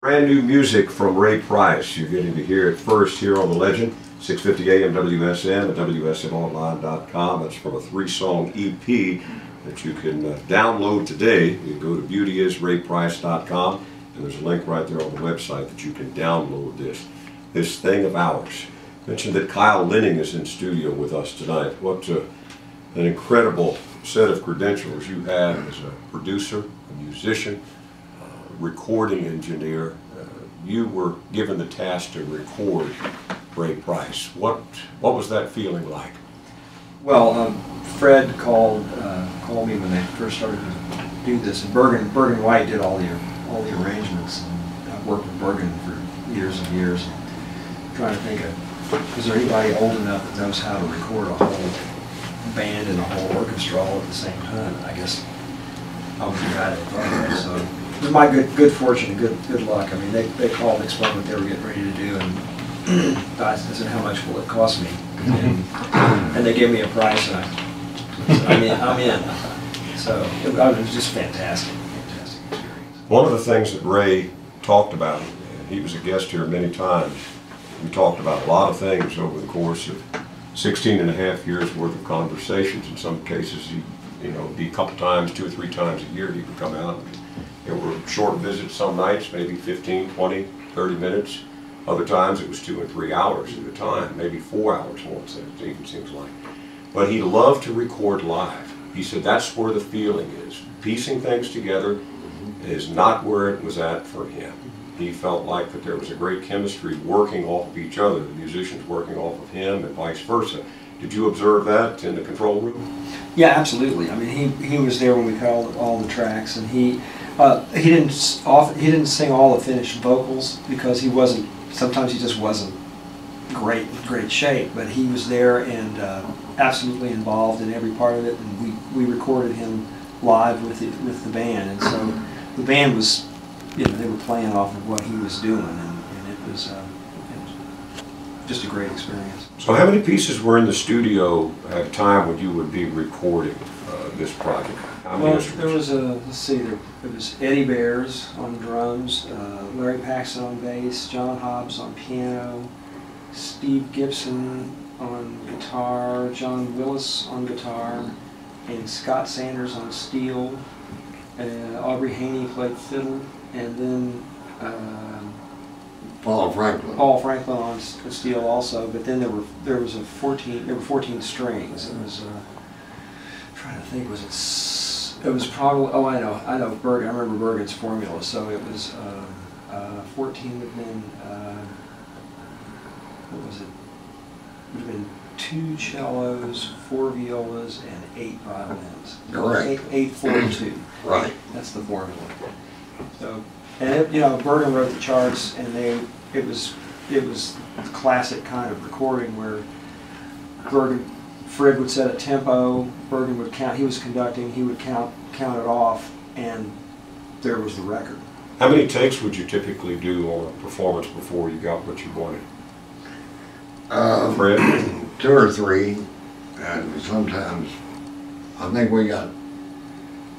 Brand new music from Ray Price. You're getting to hear it first here on The Legend, 650 AM WSM at WSMonline.com. That's from a 3-song EP that you can download today. You go to beautyisrayprice.com and there's a link right there on the website that you can download this thing of ours. Mentioned that Kyle Lenning is in studio with us tonight. What an incredible set of credentials you have as a producer, a musician, recording engineer. You were given the task to record Ray Price. What was that feeling like? Well, Fred called me when they first started to do this, and Bergen White did all the arrangements. And I've worked with Bergen for years and years. Trying to think of, is there anybody old enough that knows how to record a whole band and a whole orchestra all at the same time? I guess I was the guy that thought of it. So it was my good fortune, good luck. I mean, they called and explained what they were getting ready to do, and I said, how much will it cost me? And they gave me a price, and I said, I'm in. So it was just fantastic experience. One of the things that Ray talked about, and he was a guest here many times, we talked about a lot of things over the course of 16 and a half years worth of conversations. In some cases, he'd be a couple times, 2 or 3 times a year, he would come out. There were short visits some nights, maybe 15, 20, 30 minutes. Other times it was 2 and 3 hours at a time, maybe 4 hours once, it even seems like. But he loved to record live. He said that's where the feeling is. Piecing things together is not where it was at for him. He felt like that there was a great chemistry working off of each other, the musicians working off of him and vice versa. Did you observe that in the control room? Yeah, absolutely. I mean, he was there when we cut all the tracks, and he didn't sing all the finished vocals because he wasn't. Sometimes he just wasn't great shape, but he was there and absolutely involved in every part of it. And we recorded him live with the band, and so the band was, they were playing off of what he was doing, and it was just a great experience. So how many pieces were in the studio at a time when you would be recording this project? Well, there was let's see, there was Eddie Bears on drums, Larry Paxton on bass, John Hobbs on piano, Steve Gibson on guitar, John Willis on guitar, and Scott Sanders on steel, Aubrey Haney played fiddle, and then Paul Franklin on steel also. But then there were 14 strings. It was I'm trying to think, it was probably, I know Bergen. I remember Bergen's formula. So it was 14 would have been what was it? Would have been 2 cellos, 4 violas, and 8 violins. Correct. 842. Right. That's the formula. So, and Bergen wrote the charts, and it was the classic kind of recording where Fred would set a tempo, Bergen would count. He was conducting. He would count it off, and there was the record. How many takes would you typically do on a performance before you got what you wanted? Fred? 2 or 3, and sometimes I think we got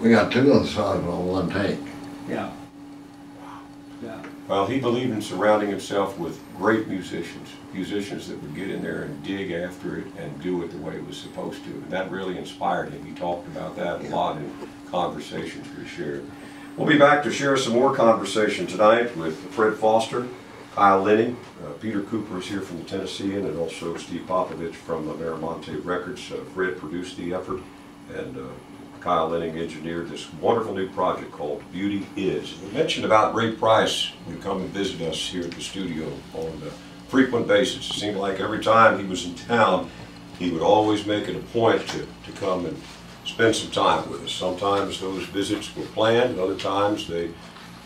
2 of the songs on 1 take. Yeah. Yeah. Well, he believed in surrounding himself with great musicians that would get in there and dig after it and do it the way it was supposed to. And that really inspired him. He talked about that a lot in conversations we shared. We'll be back to share some more conversation tonight with Fred Foster, Kyle Lenning, Peter Cooper is here from the Tennessean, and also Steve Popovich from AmeriMonte Records. Fred produced the effort, and Kyle Lenning engineered this wonderful new project called Beauty Is. We mentioned about Ray Price who come and visit us here at the studio on a frequent basis. It seemed like every time he was in town, he would always make it a point to come and spend some time with us. Sometimes those visits were planned, other times they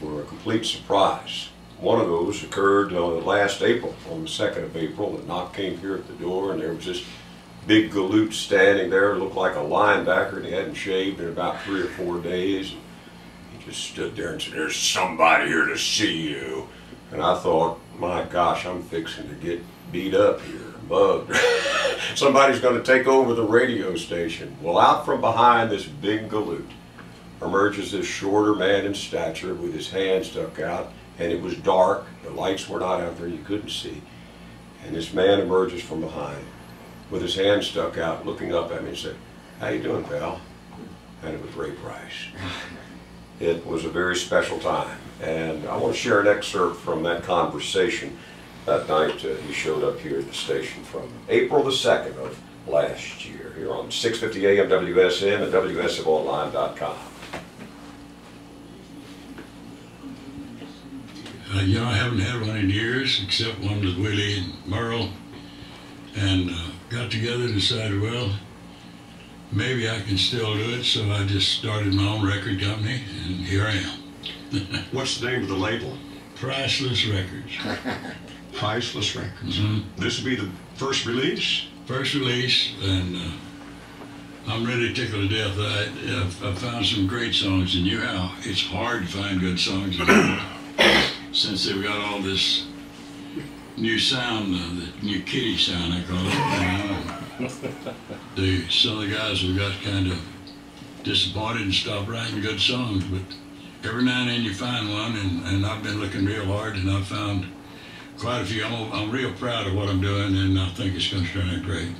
were a complete surprise. One of those occurred last April, on the 2nd of April. A knock came here at the door, and there was this big galoot standing there. It looked like a linebacker, and he hadn't shaved in about 3 or 4 days. And he just stood there and said, "There's somebody here to see you." And I thought, my gosh, I'm fixing to get beat up here, mugged. Somebody's going to take over the radio station. Well, out from behind this big galoot emerges this shorter man in stature with his hand stuck out, and it was dark, the lights were not out there, you couldn't see. And this man emerges from behind with his hand stuck out, looking up at me and said, "How you doing, pal?" And it was Ray Price. It was a very special time, and I want to share an excerpt from that conversation that night. He showed up here at the station from April the 2nd of last year, here on 650 AM WSM and WSMOnline.com. You know, I haven't had one in years, except one with Willie and Merle, and got together and decided, well, maybe I can still do it, so I just started my own record company, and here I am. What's the name of the label? Priceless Records. Priceless Records. Mm-hmm. This will be the first release? First release, and I'm really tickled to death. I found some great songs, and you know how it's hard to find good songs anymore, since they've got all this new sound, the new kitty sound, I call it. Some of the guys have got kind of disappointed and stopped writing good songs, but every now and then you find one, and I've been looking real hard, and I've found quite a few. I'm real proud of what I'm doing, and I think it's going to turn out great.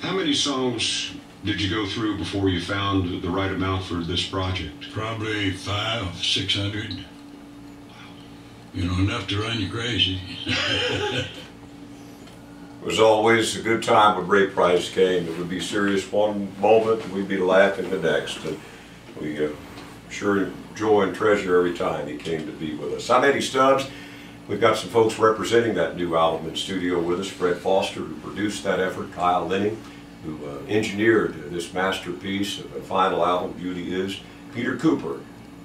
How many songs did you go through before you found the right amount for this project? Probably 500, 600. You know, enough to run you crazy. It was always a good time when Ray Price came. It would be serious one moment, and we'd be laughing the next. And we sure enjoy and treasure every time he came to be with us. I'm Eddie Stubbs. We've got some folks representing that new album in studio with us. Fred Foster, who produced that effort. Kyle Lenning, who engineered this masterpiece of a final album, Beauty Is. Peter Cooper,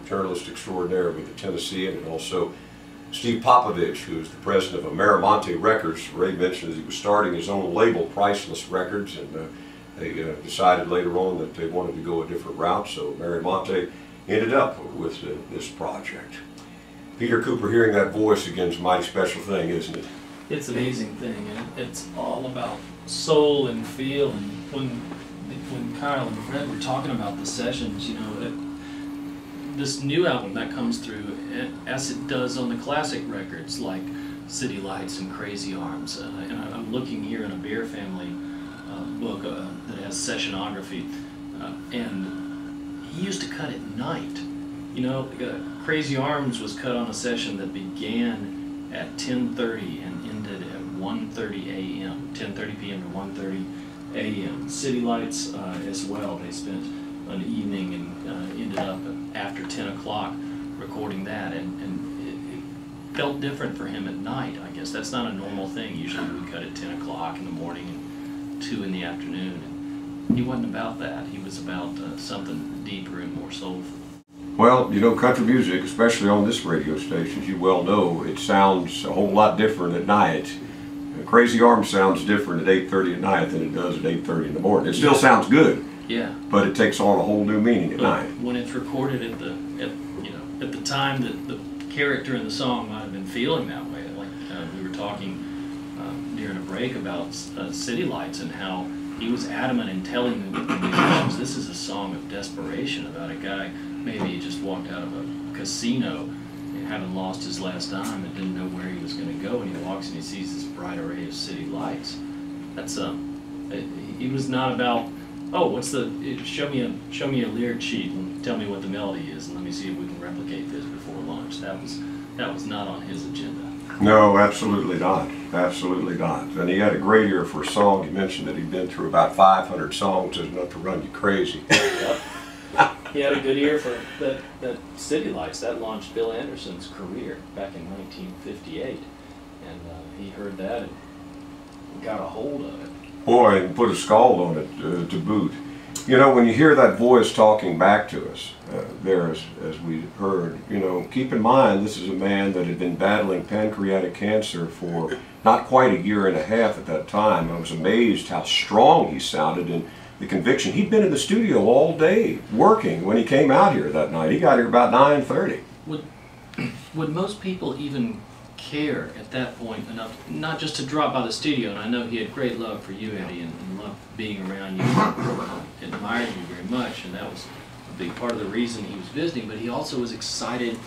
journalist extraordinaire with the Tennessean, and also Steve Popovich, who is the president of AmeriMonte Records. Ray mentioned that he was starting his own label, Priceless Records, and they decided later on that they wanted to go a different route, so AmeriMonte ended up with this project. Peter Cooper, hearing that voice again is a mighty special thing, isn't it? It's an amazing thing, and it's all about soul and feel. And when Kyle and Fred were talking about the sessions, you know, this new album that comes through, as it does on the classic records like City Lights and Crazy Arms, and I'm looking here in a Beer Family book that has sessionography, and he used to cut at night. You know, Crazy Arms was cut on a session that began at 10:30 and ended at 1:30 a.m., 10:30 p.m. to 1:30 a.m. City Lights as well, they spent an evening and ended up after 10 o'clock recording that, and it felt different for him at night, I guess. That's not a normal thing. Usually we cut at 10 o'clock in the morning and 2 in the afternoon, and he wasn't about that. He was about something deeper and more soulful. Well, you know, country music, especially on this radio station, as you well know, it sounds a whole lot different at night. Crazy Arms sounds different at 8:30 at night than it does at 8:30 in the morning. It still sounds good. Yeah. But it takes on a whole new meaning at night. When it's recorded at the time that the character in the song might have been feeling that way, like we were talking during a break about City Lights and how he was adamant in telling me with the musicians, this is a song of desperation about a guy maybe he just walked out of a casino and having lost his last dime and didn't know where he was going to go, and he walks and he sees this bright array of city lights. That's he was not about, oh, what's the, show me a lyric sheet and tell me what the melody is and let me see if we can replicate this before lunch. That was not on his agenda. No, absolutely not. Absolutely not. And he had a great ear for a song. He mentioned that he'd been through about 500 songs. There's enough to run you crazy. He had a good ear for that City Lights. That launched Bill Anderson's career back in 1958. And he heard that and got a hold of it. Boy, and put a scald on it to boot. You know, when you hear that voice talking back to us, there as we heard, you know, keep in mind this is a man that had been battling pancreatic cancer for not quite a year and a half at that time. I was amazed how strong he sounded and the conviction. He'd been in the studio all day working when he came out here that night. He got here about 9:30. Would most people even care at that point enough, not just to drop by the studio? And I know he had great love for you, Eddie, and loved being around you, and admired you very much, and that was a big part of the reason he was visiting, but he also was excited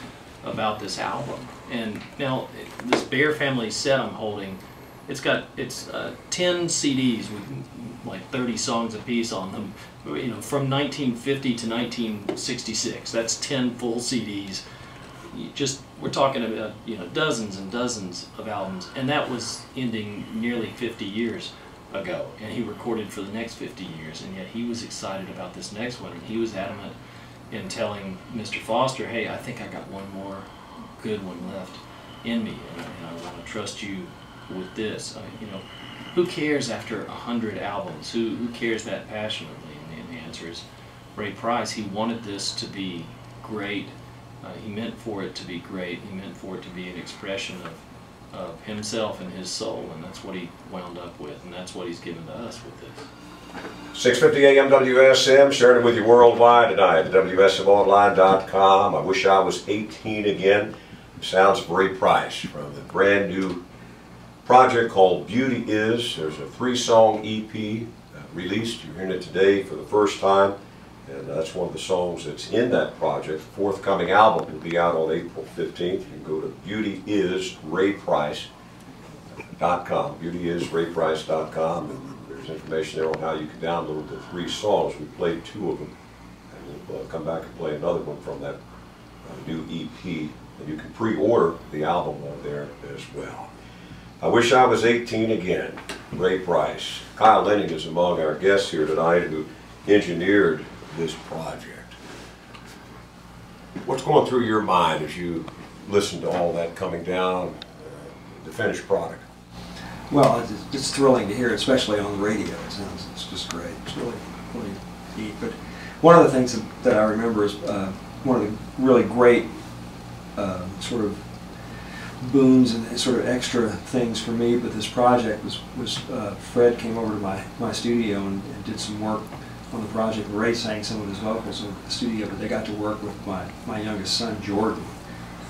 about this album. And now this Bear Family set I'm holding, it's 10 CDs with like 30 songs apiece on them, you know, from 1950 to 1966. That's 10 full CDs. We're talking about, you know, dozens and dozens of albums, and that was ending nearly 50 years ago, and he recorded for the next 50 years, and yet he was excited about this next one, and he was adamant in telling Mr. Foster, hey, I think I got one more good one left in me, and I want to trust you with this. You know, who cares after 100 albums? Who cares that passionately? And the answer is Ray Price. He wanted this to be great. He meant for it to be great. He meant for it to be an expression of himself and his soul, and that's what he wound up with, and that's what he's given to us with this. 650 AM WSM, sharing it with you worldwide tonight at WSMOnline.com. I wish I was 18 again. The sounds of Ray Price from the brand new project called Beauty Is. There's a 3-song EP released. You're hearing it today for the first time. And that's one of the songs that's in that project. The forthcoming album will be out on April 15th. You can go to BeautyIsRayPrice.com. BeautyIsRayPrice.com. And there's information there on how you can download the 3 songs. We played 2 of them. And we'll come back and play another one from that new EP. And you can pre-order the album on there as well. I wish I was 18 again. Ray Price. Kyle Lenning is among our guests here tonight, who engineered this project. What's going through your mind as you listen to all that coming down, the finished product? Well, it's thrilling to hear, especially on the radio. It's just great. It's really neat. But one of the things that I remember is one of the really great sort of boons and sort of extra things for me with this project was Fred came over to my studio and did some work on the project. Ray sang some of his vocals in the studio, but they got to work with my youngest son, Jordan,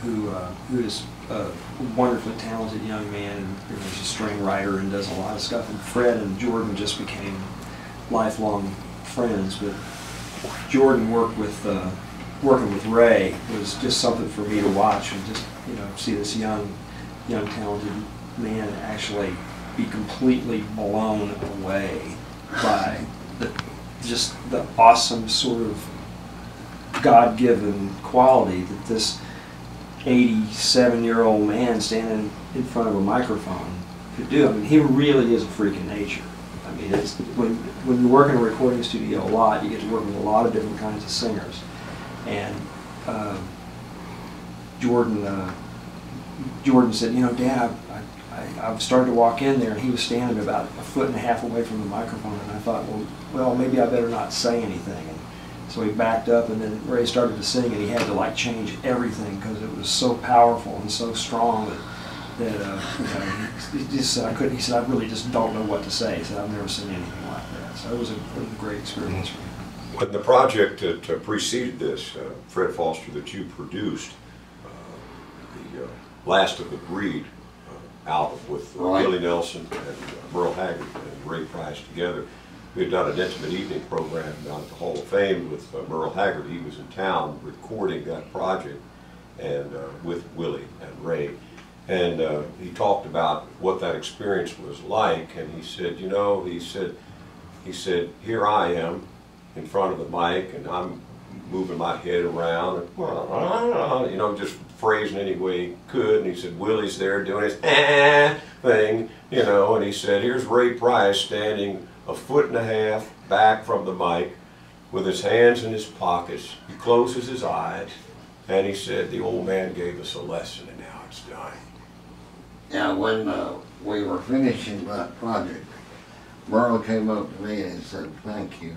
who is a wonderfully talented young man, and he's a string writer and does a lot of stuff. And Fred and Jordan just became lifelong friends. But Jordan working with Ray was just something for me to watch, and just, you know, see this young talented man actually be completely blown away by just the awesome sort of God-given quality that this 87-year-old man standing in front of a microphone could do. I mean, he really is a freak of nature. I mean, it's, when you work in a recording studio a lot, you get to work with a lot of different kinds of singers. And Jordan said, you know, Dad, I started to walk in there, and he was standing about 1.5 feet away from the microphone, and I thought, well, maybe I better not say anything. And so he backed up, and then Ray started to sing, and he had to like change everything because it was so powerful and so strong that you know, he just said I couldn't. He said, I really just don't know what to say. He said, I've never seen anything like that. So it was a great experience for me. When the project that preceded this, Fred Foster, that you produced, the Last of the Breed album with Willie Nelson and Merle Haggard and Ray Price together. We had done an intimate evening program down at the Hall of Fame with Merle Haggard. He was in town recording that project, and with Willie and Ray. And he talked about what that experience was like, and he said, you know, he said, here I am in front of the mic, and I'm moving my head around, and, well, you know, just phrasing any way he could. And he said, Willie's there doing his thing, you know, and he said, here's Ray Price standing 1.5 feet back from the mic with his hands in his pockets. He closes his eyes, and he said, the old man gave us a lesson, and now it's done. Yeah, when we were finishing that project, Merle came up to me and he said, thank you.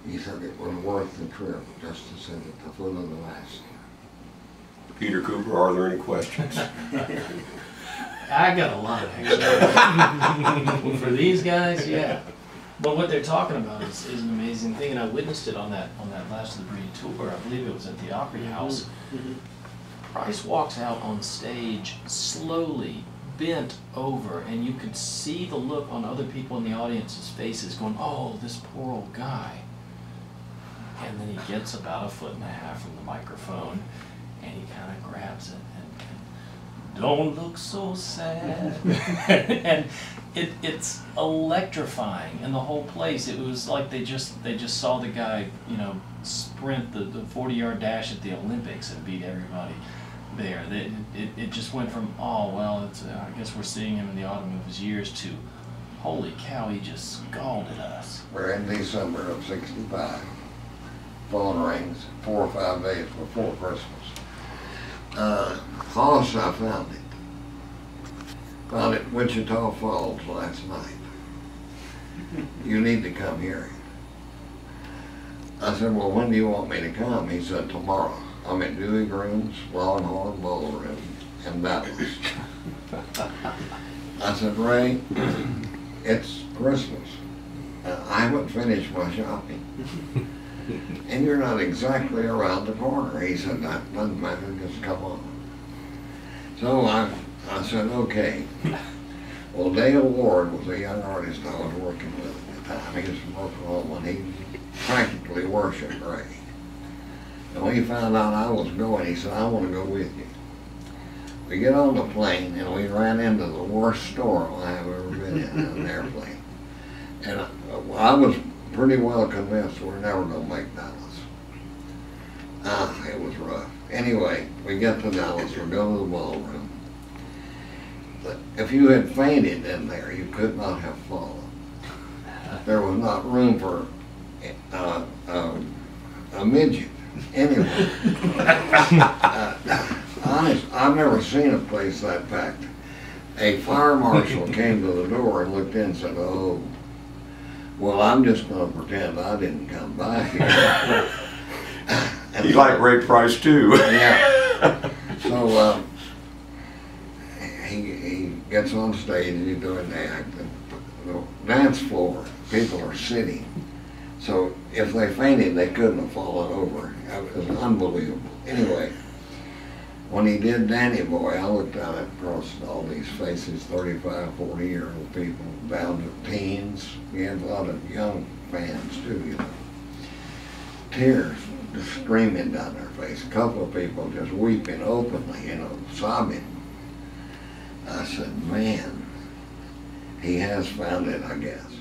He said it was worth the trip just to sit at the foot of the mast. Peter Cooper, are there any questions? I got a lot of extra. For these guys, yeah. But what they're talking about is an amazing thing, and I witnessed it on that Last of the Breed tour. I believe it was at the Opry House. Price walks out on stage slowly, bent over, and you could see the look on other people in the audience's faces going, oh, this poor old guy. And then he gets about 1.5 feet from the microphone, and he kind of grabs it and don't look so sad. And it's electrifying in the whole place. It was like they just saw the guy, you know, sprint the 40-yard dash at the Olympics and beat everybody there. It just went from, oh, well, I guess we're seeing him in the autumn of his years, to, holy cow, he just scalded us. We're in December of '65. Phone rings 4 or 5 days before Christmas. Hollis, I found it. Found it in Wichita Falls last night. You need to come hear it. I said, well, when do you want me to come? He said, tomorrow. I'm at Dewey Groom's Longhorn Ballroom in Dallas. I said, Ray, it's Christmas. I haven't finished my shopping. And you're not exactly around the corner. He said, that doesn't matter, just come on. So I said, okay. Well, Dale Ward was a young artist I was working with at the time. He was from Oklahoma, and he practically worshipped Ray. And when he found out I was going, he said, I want to go with you. We get on the plane, and we ran into the worst storm I have ever been in an airplane. And I was pretty well convinced we're never going to make Dallas. It was rough. Anyway, we get to Dallas, we go to the ballroom. But if you had fainted in there, you could not have fallen. There was not room for a midget anyway. Honest, I've never seen a place that packed. A fire marshal came to the door and looked in and said, oh, well, I'm just going to pretend I didn't come by here. You like Ray Price too. Yeah. So he gets on stage and he's doing the act. The dance floor, people are sitting. So if they fainted, they couldn't have fallen over. It was unbelievable. Anyway, when he did Danny Boy, I looked out across all these faces, 35, 40-year-old people, down to teens. We had a lot of young fans too, you know. Tears just streaming down their face. A couple of people just weeping openly, you know, sobbing. I said, man, he has found it, I guess.